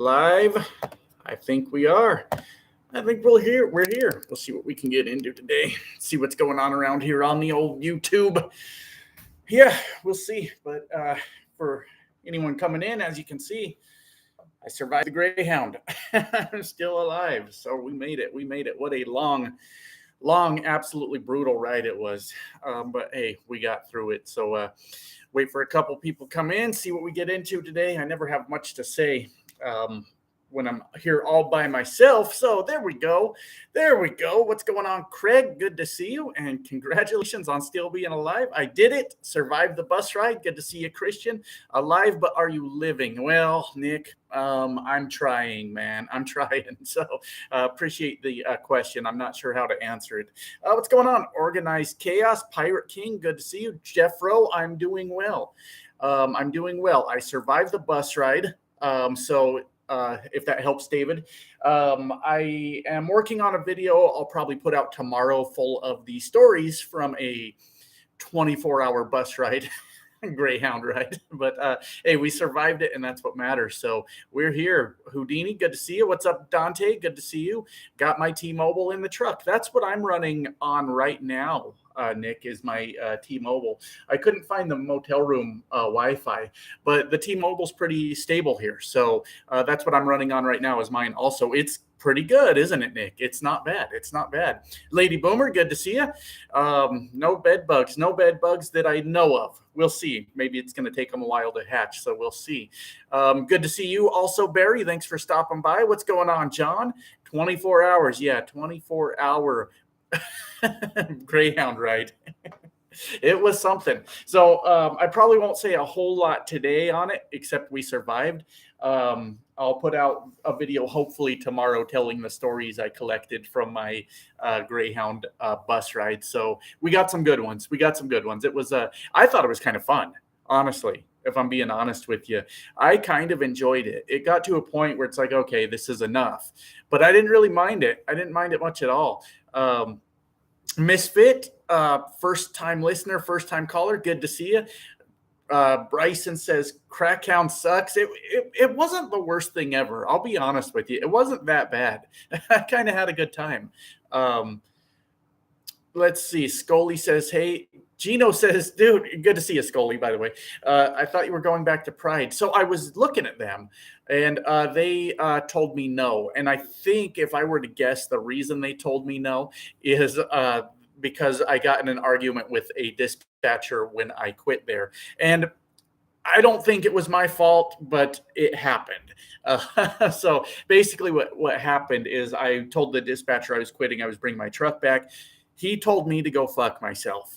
Live. I think we are. I think we're here. We're here. We'll see what we can get into today. See what's going on around here on the old YouTube. Yeah, we'll see. But for anyone coming in, as you can see, I survived the Greyhound. I'm still alive. So we made it. We made it. What a long, absolutely brutal ride it was. But hey, we got through it. So wait for a couple people come in, see what we get into today. I never have much to say when I'm here all by myself. So there we go. There we go. What's going on, Craig? Good to see you. And congratulations on still being alive. I did it. Survived the bus ride. Good to see you, Christian. Alive, but are you living? Well, Nick, I'm trying, man. I'm trying. So appreciate the question. I'm not sure how to answer it. What's going on? Organized Chaos, Pirate King. Good to see you. Jeff Rowe, I'm doing well. I'm doing well. I survived the bus ride. If that helps, David, I am working on a video I'll probably put out tomorrow full of the stories from a 24-hour bus ride. Greyhound ride. But hey, we survived it, and that's what matters. So we're here. Houdini, good to see you. What's up, Dante? Good to see you. Got my T-Mobile in the truck. That's what I'm running on right now. Nick, is my T-Mobile. I couldn't find the motel room Wi-Fi, but the T-Mobile's pretty stable here. So that's what I'm running on right now is mine. Also, it's pretty good, isn't it, Nick? It's not bad. It's not bad. Lady Boomer, good to see you. No bed bugs. No bed bugs that I know of. We'll see. Maybe it's going to take them a while to hatch, so we'll see. Good to see you also, Barry. Thanks for stopping by. What's going on, John? 24 hours. Yeah, 24-hour Greyhound ride. It was something. So I probably won't say a whole lot today on it, except we survived. I'll put out a video hopefully tomorrow telling the stories I collected from my Greyhound bus ride. So we got some good ones. It was I thought it was kind of fun, honestly. If I'm being honest with you, I kind of enjoyed it. It got to a point where it's like, okay, this is enough. But I didn't really mind it. I didn't mind it much at all. Misfit, first-time listener, first-time caller, good to see you. Bryson says, Crackhound sucks. It wasn't the worst thing ever. I'll be honest with you. It wasn't that bad. I kind of had a good time. Let's see. Scully says, hey. Gino says, dude, good to see you, Scully, by the way. I thought you were going back to Pride. So I was looking at them, and they told me no. And I think if I were to guess, the reason they told me no is because I got in an argument with a dispatcher when I quit there. And I don't think it was my fault, but it happened. So basically what happened is I told the dispatcher I was quitting. I was bringing my truck back. He told me to go fuck myself.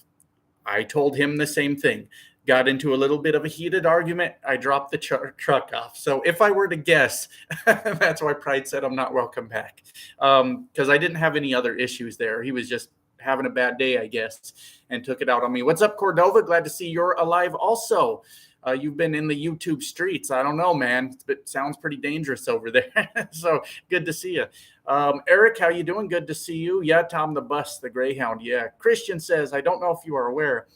I told him the same thing. Got into a little bit of a heated argument. I dropped the truck off. So if I were to guess, that's why Pride said I'm not welcome back. Because I didn't have any other issues there. He was just having a bad day, I guess, and took it out on me. What's up, Cordova? Glad to see you're alive also. You've been in the YouTube streets. I don't know, man. It sounds pretty dangerous over there. So good to see you. Eric, how you doing? Good to see you. Yeah, Tom the Bus, the Greyhound. Yeah. Christian says, I don't know if you are aware,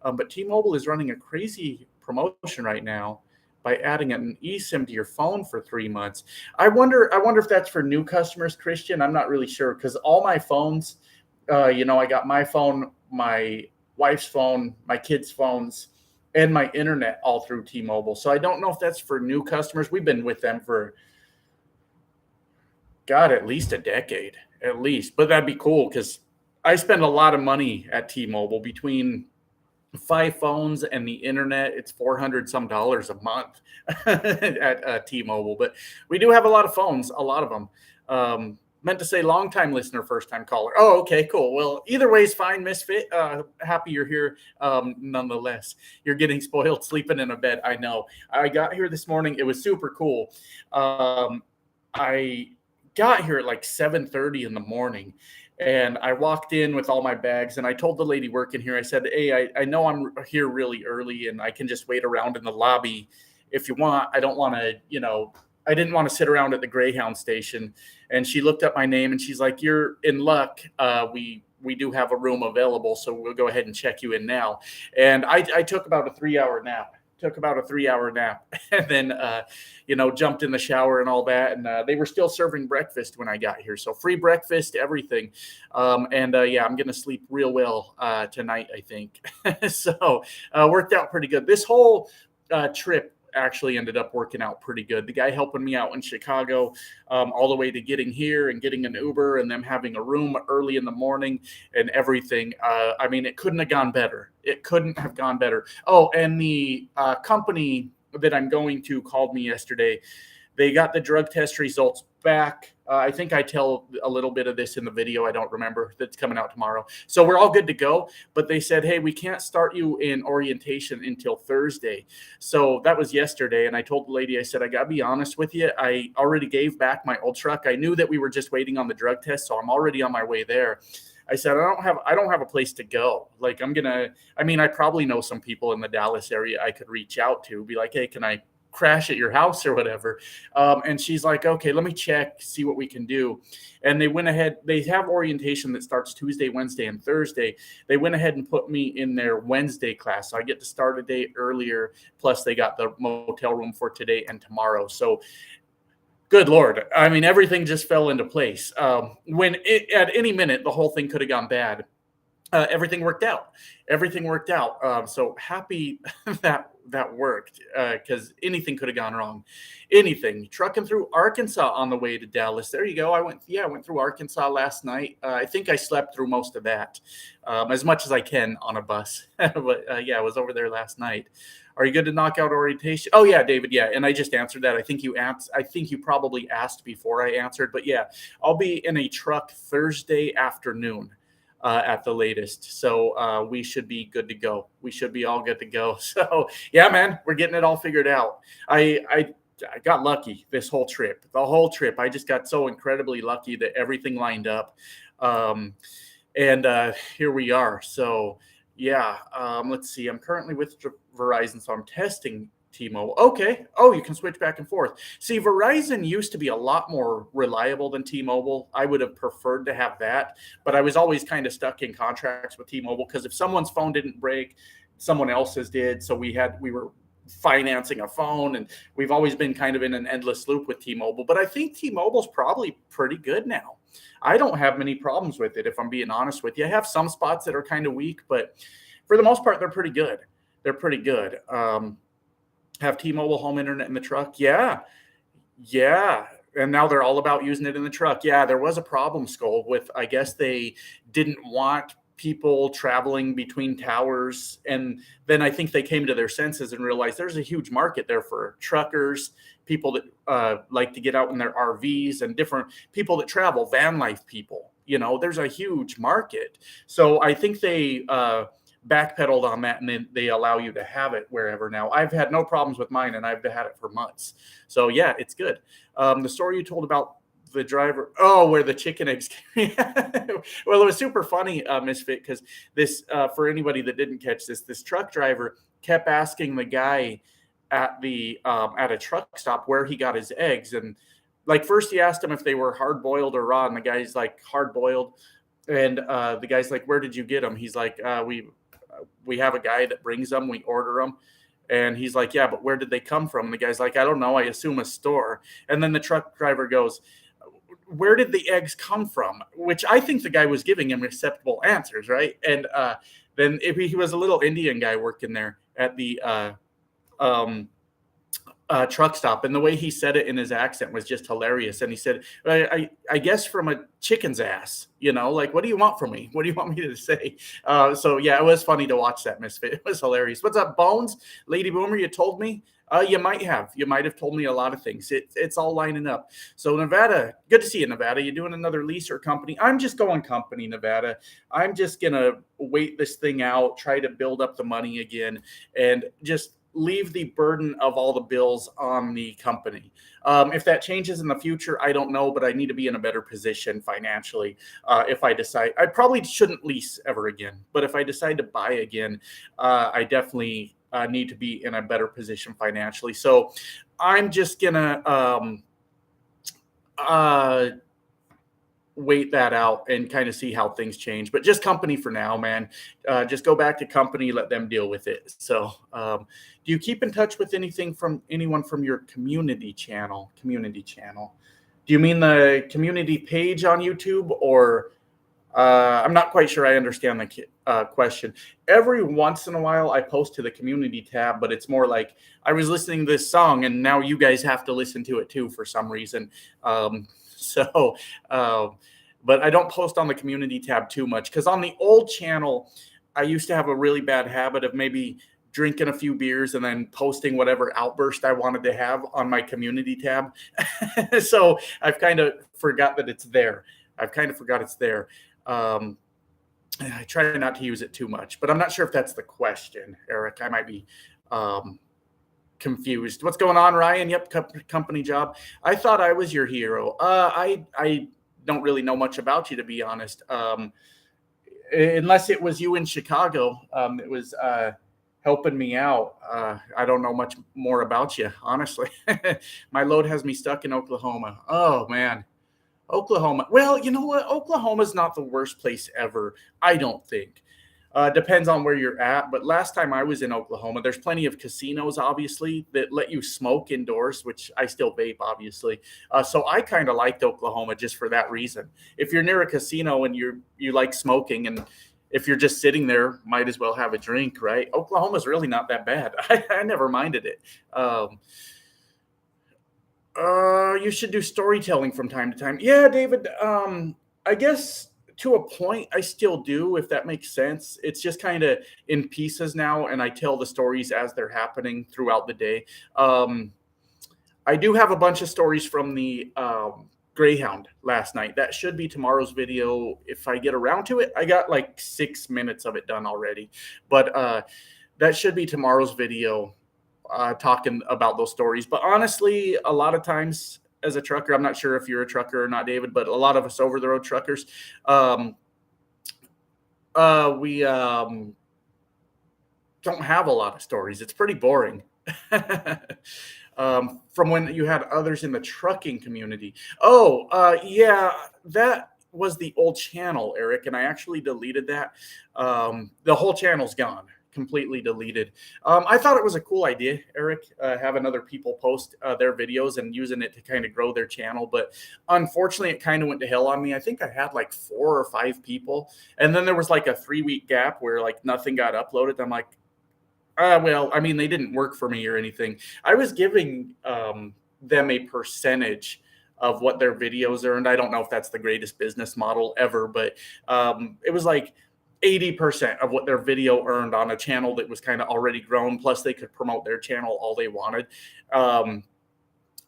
but T-Mobile is running a crazy promotion right now by adding an eSIM to your phone for 3 months. I wonder if that's for new customers, Christian. I'm not really sure because all my phones, I got my phone, my wife's phone, my kids' phones, and my internet all through T-Mobile. So I don't know if that's for new customers. We've been with them for, God, at least a decade, at least. But that'd be cool because I spend a lot of money at T-Mobile between 5 phones and the internet. It's $400 some a month at T-Mobile. But we do have a lot of phones, a lot of them. Meant to say long-time listener, first-time caller. Oh, okay, cool. Well, either way is fine, Misfit. Happy you're here nonetheless. You're getting spoiled sleeping in a bed. I know. I got here this morning. It was super cool. I got here at like 7:30 in the morning, and I walked in with all my bags, and I told the lady working here, I said, hey, I know I'm here really early, and I can just wait around in the lobby if you want. I don't want to, I didn't want to sit around at the Greyhound station. And she looked up my name and she's like, you're in luck. We do have a room available, so we'll go ahead and check you in now. And I took about a 3-hour nap. took about a 3-hour nap, and then jumped in the shower and all that. And they were still serving breakfast when I got here, so free breakfast, everything. And yeah, I'm gonna sleep real well tonight, I think. So worked out pretty good. This whole trip actually ended up working out pretty good. The guy helping me out in Chicago, all the way to getting here and getting an Uber and them having a room early in the morning and everything. I mean, it couldn't have gone better. It couldn't have gone better. Oh, and the company that I'm going to called me yesterday. They got the drug test results back. I think I tell a little bit of this in the video. I don't remember. That's coming out tomorrow. So we're all good to go. But they said, hey, we can't start you in orientation until Thursday. So that was yesterday. And I told the lady, I said, I got to be honest with you. I already gave back my old truck. I knew that we were just waiting on the drug test. So I'm already on my way there. I said, I don't have a place to go. Like, I probably know some people in the Dallas area I could reach out to, be like, hey, can I crash at your house or whatever? And she's like, okay, let me check, see what we can do. And they went ahead. They have orientation that starts Tuesday, Wednesday, and Thursday. They went ahead and put me in their Wednesday class. So I get to start a day earlier. Plus they got the motel room for today and tomorrow. So good Lord. I mean, everything just fell into place. At any minute, the whole thing could have gone bad. Everything worked out. So happy that worked, because anything could have gone wrong. Anything. Trucking through Arkansas on the way to Dallas. There you go. I went through Arkansas last night. I think I slept through most of that, as much as I can on a bus. But I was over there last night. Are you good to knock out orientation? Oh yeah, David. Yeah, and I just answered that. I think you probably asked before I answered, but yeah, I'll be in a truck Thursday afternoon. At the latest. So we should be good to go. We should be all good to go. So yeah, man, we're getting it all figured out. I got lucky this whole trip. The whole trip, I just got so incredibly lucky that everything lined up. And here we are. So yeah, let's see. I'm currently with Verizon, so I'm testing T-Mobile. Okay. Oh, you can switch back and forth. See, Verizon used to be a lot more reliable than T-Mobile. I would have preferred to have that, but I was always kind of stuck in contracts with T-Mobile because if someone's phone didn't break, someone else's did. So we were financing a phone, and we've always been kind of in an endless loop with T-Mobile. But I think T-Mobile's probably pretty good now. I don't have many problems with it, if I'm being honest with you. I have some spots that are kind of weak, but for the most part, they're pretty good. Have T-Mobile home internet in the truck? Yeah. And now they're all about using it in the truck. Yeah, there was a problem, Skull, with, I guess they didn't want people traveling between towers. And then I think they came to their senses and realized there's a huge market there for truckers, people that like to get out in their RVs, and different people that travel, van life people. There's a huge market. So I think they backpedaled on that, and then they allow you to have it wherever now. I've had no problems with mine, and I've had it for months. So yeah, it's good. The story you told about the driver, where the chicken eggs well, it was super funny, Misfit, because this, for anybody that didn't catch this truck driver kept asking the guy at a truck stop where he got his eggs. And like, first he asked him if they were hard boiled or raw, and the guy's like, hard boiled. And the guy's like, where did you get them? He's like, we have a guy that brings them, we order them. And he's like, yeah, but where did they come from? And the guy's like, I don't know, I assume a store. And then the truck driver goes, where did the eggs come from? Which I think the guy was giving him acceptable answers, right? And then he was a little Indian guy working there at the truck stop, and the way he said it in his accent was just hilarious. And he said, I guess from a chicken's ass, like, what do you want from me? What do you want me to say? So yeah, it was funny to watch that, Misfit. It was hilarious. What's up, Bones? Lady Boomer, you told me? You might have told me a lot of things. It's all lining up. So Nevada, good to see you, Nevada. You doing another lease or company? I'm just going company, Nevada. I'm just going to wait this thing out, try to build up the money again, and just leave the burden of all the bills on the company. If that changes in the future, I don't know, but I need to be in a better position financially. If I decide, I probably shouldn't lease ever again, but if I decide to buy again, I definitely need to be in a better position financially. So I'm just gonna wait that out and kind of see how things change. But just company for now, man. Just go back to company, let them deal with it. So, do you keep in touch with anyone from your community channel? Community channel. Do you mean the community page on YouTube, or I'm not quite sure I understand the question. Every once in a while, I post to the community tab, but it's more like I was listening to this song, and now you guys have to listen to it too for some reason. So, uh, but I don't post on the community tab too much because on the old channel, I used to have a really bad habit of maybe drinking a few beers and then posting whatever outburst I wanted to have on my community tab. So I've kind of forgot that it's there. I've kind of forgot it's there. I try not to use it too much, but I'm not sure if that's the question, Eric. I might be confused. What's going on, Ryan? Yep, company job. I thought I was your hero. I don't really know much about you, to be honest. Unless it was you in Chicago, it was helping me out. I don't know much more about you, honestly. My load has me stuck in Oklahoma. Oh man. Oklahoma. Well, you know what? Oklahoma's not the worst place ever, I don't think. Depends on where you're at. But last time I was in Oklahoma, there's plenty of casinos, obviously, that let you smoke indoors, which I still vape, obviously. So I kind of liked Oklahoma just for that reason. If you're near a casino and you like smoking, and if you're just sitting there, might as well have a drink, right? Oklahoma's really not that bad. I never minded it. You should do storytelling from time to time. Yeah, David. I guess to a point, I still do, if that makes sense. It's just kind of in pieces now, and I tell the stories as they're happening throughout the day. I do have a bunch of stories from the Greyhound last night. That should be tomorrow's video if I get around to it. I got like 6 minutes of it done already, but that should be tomorrow's video. Talking about those stories. But honestly, a lot of times as a trucker, I'm not sure if you're a trucker or not, David, but a lot of us over the road truckers, we don't have a lot of stories. It's pretty boring. From when you had others in the trucking community. Yeah, that was the old channel, Eric, and I actually deleted that. The whole channel's gone. Completely deleted. I thought it was a cool idea, Eric, having other people post their videos and using it to kind of grow their channel. But unfortunately, it kind of went to hell on me. I think I had like 4 or 5 people. And then there was like a 3-week gap where like nothing got uploaded. I'm like, well, I mean, they didn't work for me or anything. I was giving them a percentage of what their videos earned. I don't know if that's the greatest business model ever, but it was like 80% of what their video earned on a channel that was kind of already grown. Plus, they could promote their channel all they wanted. I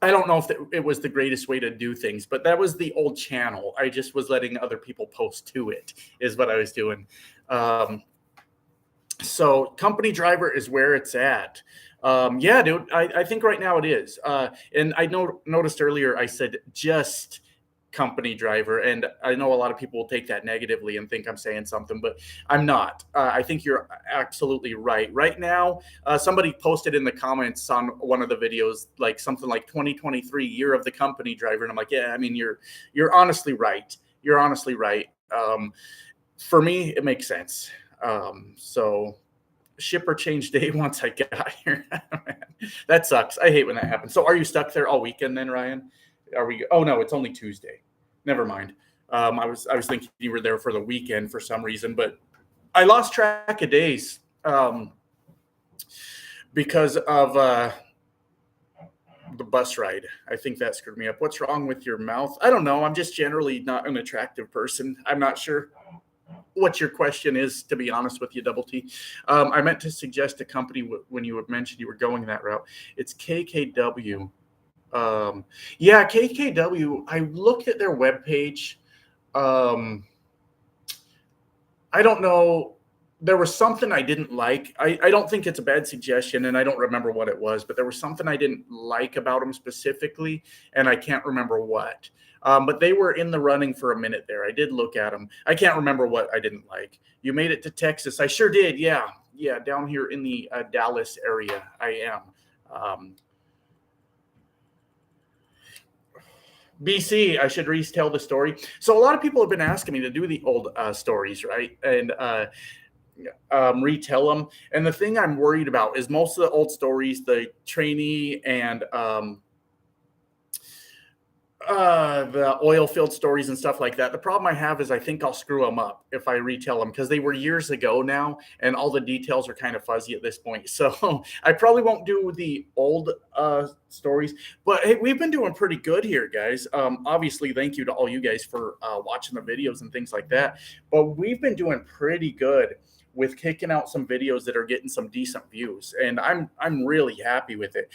don't know if it was the greatest way to do things, but that was the old channel. I just was letting other people post to it, is what I was doing. So, company driver is where it's at. Yeah, dude, I think right now it is. And I noticed earlier I said just company driver, and I know a lot of people will take that negatively and think I'm saying something, but I'm not. I think you're absolutely right. Right now, somebody posted in the comments on one of the videos like something like 2023 year of the company driver, and I'm like, yeah, I mean, you're honestly right. You're honestly right. For me, it makes sense. So shipper changed day once I got here. That sucks. I hate when that happens. So are you stuck there all weekend then, Ryan? Are we? Oh no, it's only Tuesday. Never mind. I was thinking you were there for the weekend for some reason, but I lost track of days because of the bus ride. I think that screwed me up. What's wrong with your mouth? I don't know. I'm just generally not an attractive person. I'm not sure what your question is, to be honest with you, Double T. I meant to suggest a company when you mentioned you were going that route. It's KKW. Yeah, KKW. I looked at their webpage. I don't know. There was something I didn't like. I don't think it's a bad suggestion, and I don't remember what it was, but there was something I didn't like about them specifically, and I can't remember what. But they were in the running for a minute there. I did look at them. I can't remember what I didn't like. You made it to Texas. I sure did. Yeah, down here in the Dallas area, I am. BC, I should retell the story. So a lot of people have been asking me to do the old stories, right? And retell them. And the thing I'm worried about is most of the old stories, the trainee and the oil field stories and stuff like that. The problem I have is I think I'll screw them up if I retell them because they were years ago now and all the details are kind of fuzzy at this point. So I probably won't do the old stories, but hey, we've been doing pretty good here, guys. Obviously, thank you to all you guys for watching the videos and things like that. But we've been doing pretty good with kicking out some videos that are getting some decent views, and I'm really happy with it.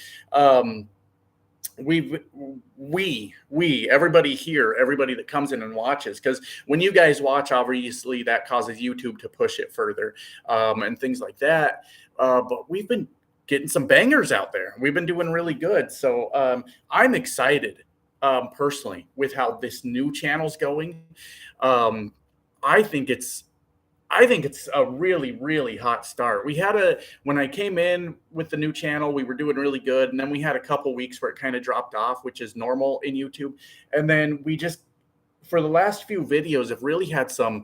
We everybody here, everybody that comes in and watches, because when you guys watch, obviously that causes YouTube to push it further and things like that. But we've been getting some bangers out there. We've been doing really good. So I'm excited personally with how this new channel's going. I think it's a really, really hot start. When I came in with the new channel, we were doing really good. And then we had a couple weeks where it kind of dropped off, which is normal in YouTube. And then we just, for the last few videos, have really had some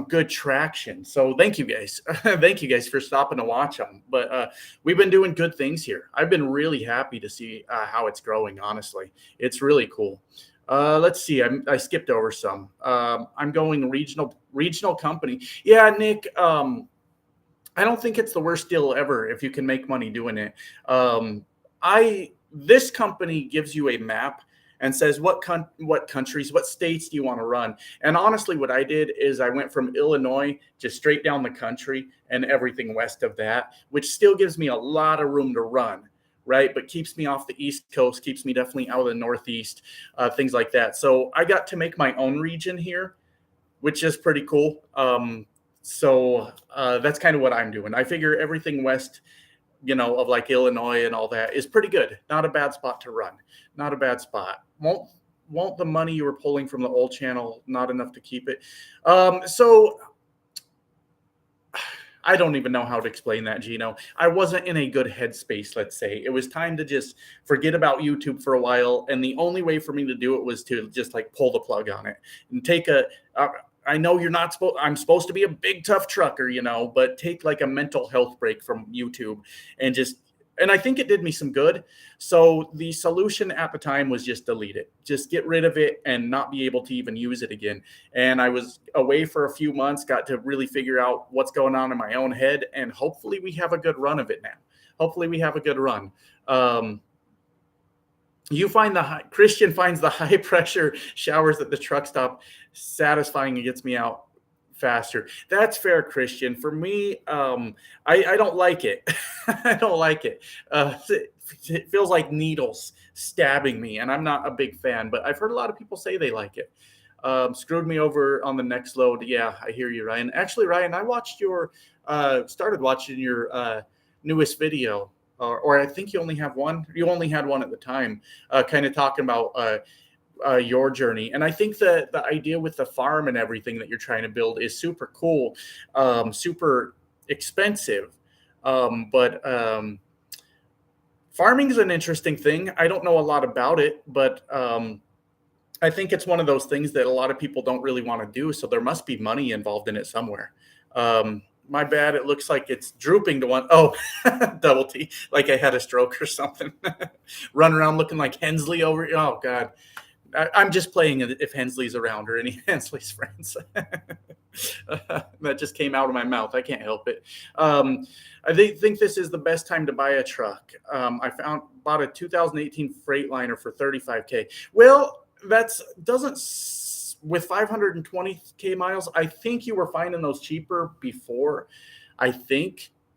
good traction. So thank you guys. Thank you guys for stopping to watch them. But we've been doing good things here. I've been really happy to see how it's growing, honestly. It's really cool. Let's see. I skipped over some. I'm going regional company. Yeah, Nick. I don't think it's the worst deal ever if you can make money doing it. This company gives you a map and says what countries, what states do you want to run. And honestly, what I did is I went from Illinois just straight down the country and everything west of that, which still gives me a lot of room to run. Right, but keeps me off the East Coast, keeps me definitely out of the Northeast, things like that. So I got to make my own region here, which is pretty cool. So that's kind of what I'm doing. I figure everything west, of like Illinois and all that is pretty good. Not a bad spot to run. Not a bad spot. Won't the money you were pulling from the old channel not enough to keep it? So I don't even know how to explain that, Gino. I wasn't in a good headspace, let's say. It was time to just forget about YouTube for a while. And the only way for me to do it was to just like pull the plug on it and take I know you're not supposed, I'm supposed to be a big, tough trucker, but take like a mental health break from YouTube and I think it did me some good. So the solution at the time was just delete it, just get rid of it and not be able to even use it again. And I was away for a few months, got to really figure out what's going on in my own head. And hopefully we have a good run of it now. Hopefully we have a good run. Christian finds the high pressure showers at the truck stop satisfying and gets me out faster. That's fair, Christian. For me, I don't like it. I don't like it. It feels like needles stabbing me, and I'm not a big fan, but I've heard a lot of people say they like it. Screwed me over on the next load. Yeah, I hear you, Ryan. Actually, Ryan, I watched started watching your newest video. Or I think you only have one. You only had one at the time, kind of talking about your journey. And I think that the idea with the farm and everything that you're trying to build is super cool, super expensive. But farming is an interesting thing. I don't know a lot about it, but I think it's one of those things that a lot of people don't really want to do. So there must be money involved in it somewhere. My bad. It looks like it's drooping to one. Oh, double T, like I had a stroke or something. Run around looking like Hensley over. Oh, God. I'm just playing if Hensley's around or any Hensley's friends. That just came out of my mouth. I can't help it. I think this is the best time to buy a truck. I bought a 2018 Freightliner for $35K. Well, with 520K miles, I think you were finding those cheaper before.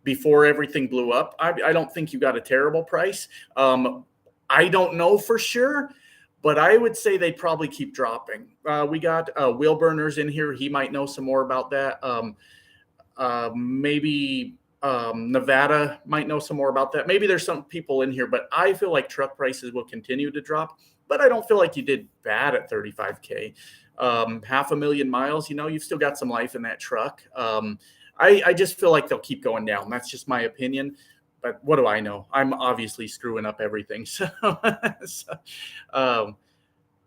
Before everything blew up. I don't think you got a terrible price. I don't know for sure, but I would say they probably keep dropping. We got Will Burners in here. He might know some more about that. Maybe Nevada might know some more about that. Maybe there's some people in here, but I feel like truck prices will continue to drop. But I don't feel like you did bad at 35K. 500,000 miles, you've still got some life in that truck. I just feel like they'll keep going down. That's just my opinion. But what do I know? I'm obviously screwing up everything. So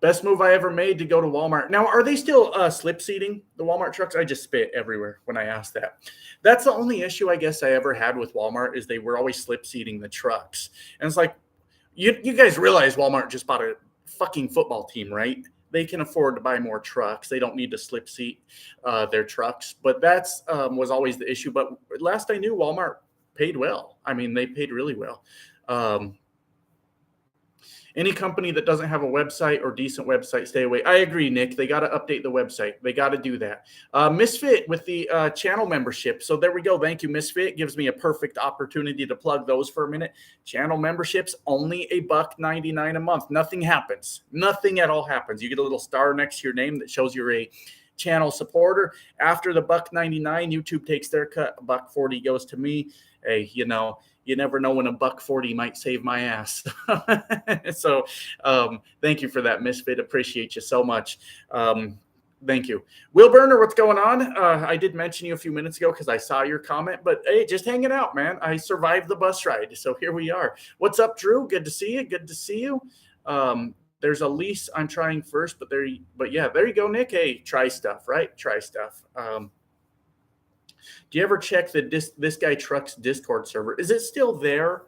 Best move I ever made to go to Walmart. Now, are they still slip seating the Walmart trucks? I just spit everywhere when I asked that. That's the only issue I guess I ever had with Walmart is they were always slip seating the trucks. And it's like, you guys realize Walmart just bought a fucking football team, right? They can afford to buy more trucks. They don't need to slip seat their trucks. But that's was always the issue. But last I knew, Walmart paid well. I mean, they paid really well. Any company that doesn't have a website or decent website, stay away. I agree, Nick. They got to update the website. They got to do that. Misfit with the channel membership. So there we go. Thank you, Misfit. Gives me a perfect opportunity to plug those for a minute. Channel memberships, only $1.99 a month. Nothing happens. Nothing at all happens. You get a little star next to your name that shows you're a channel supporter. After the $1.99, YouTube takes their cut. $1.40 goes to me. Hey, you never know when $1.40 might save my ass. So thank you for that, Misfit. Appreciate you so much. Thank you. Will Burner, what's going on? I did mention you a few minutes ago because I saw your comment, but hey, just hanging out, man. I survived the bus ride, so here we are. What's up, Drew? Good to see you. Good to see you. There's a lease I'm trying first, but yeah, there you go, Nick. Hey, try stuff, right? Try stuff. Do you ever check this guy Truck's Discord server? Is it still there?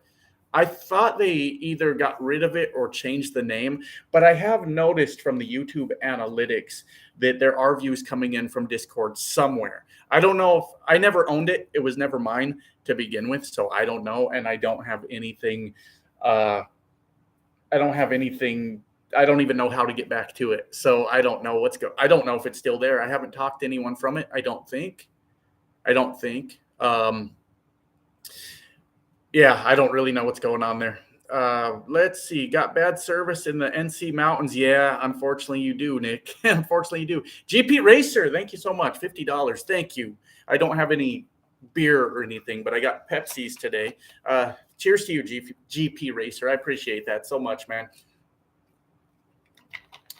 I thought they either got rid of it or changed the name, but I have noticed from the YouTube analytics that there are views coming in from Discord somewhere. I don't know if I never owned it. It was never mine to begin with, so I don't know, and I don't have anything. I don't even know how to get back to it, so I don't know I don't know if it's still there. I haven't talked to anyone from it. I don't think. Yeah, I don't really know what's going on there. Let's see. Got bad service in the NC Mountains. Yeah, unfortunately you do, Nick. Unfortunately you do. GP Racer, thank you so much. $50. Thank you. I don't have any beer or anything, but I got Pepsis today. Cheers to you, GP Racer. I appreciate that so much, man.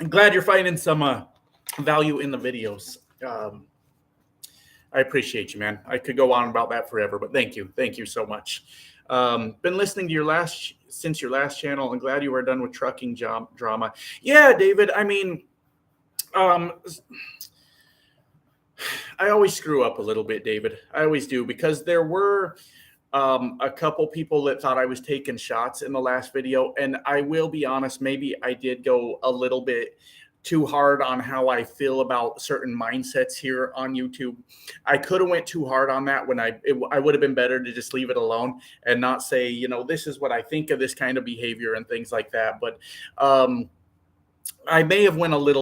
I'm glad you're finding some value in the videos. I appreciate you, man. I could go on about that forever, but thank you. Thank you so much. Been listening to since your last channel. I'm glad you are done with trucking drama. Yeah, David. I mean, I always screw up a little bit, David. I always do, because there were a couple people that thought I was taking shots in the last video. And I will be honest, maybe I did go a little bit too hard on how I feel about certain mindsets here on YouTube. I could have went too hard on that when I would have been better to just leave it alone and not say, this is what I think of this kind of behavior and things like that. But I may have went a little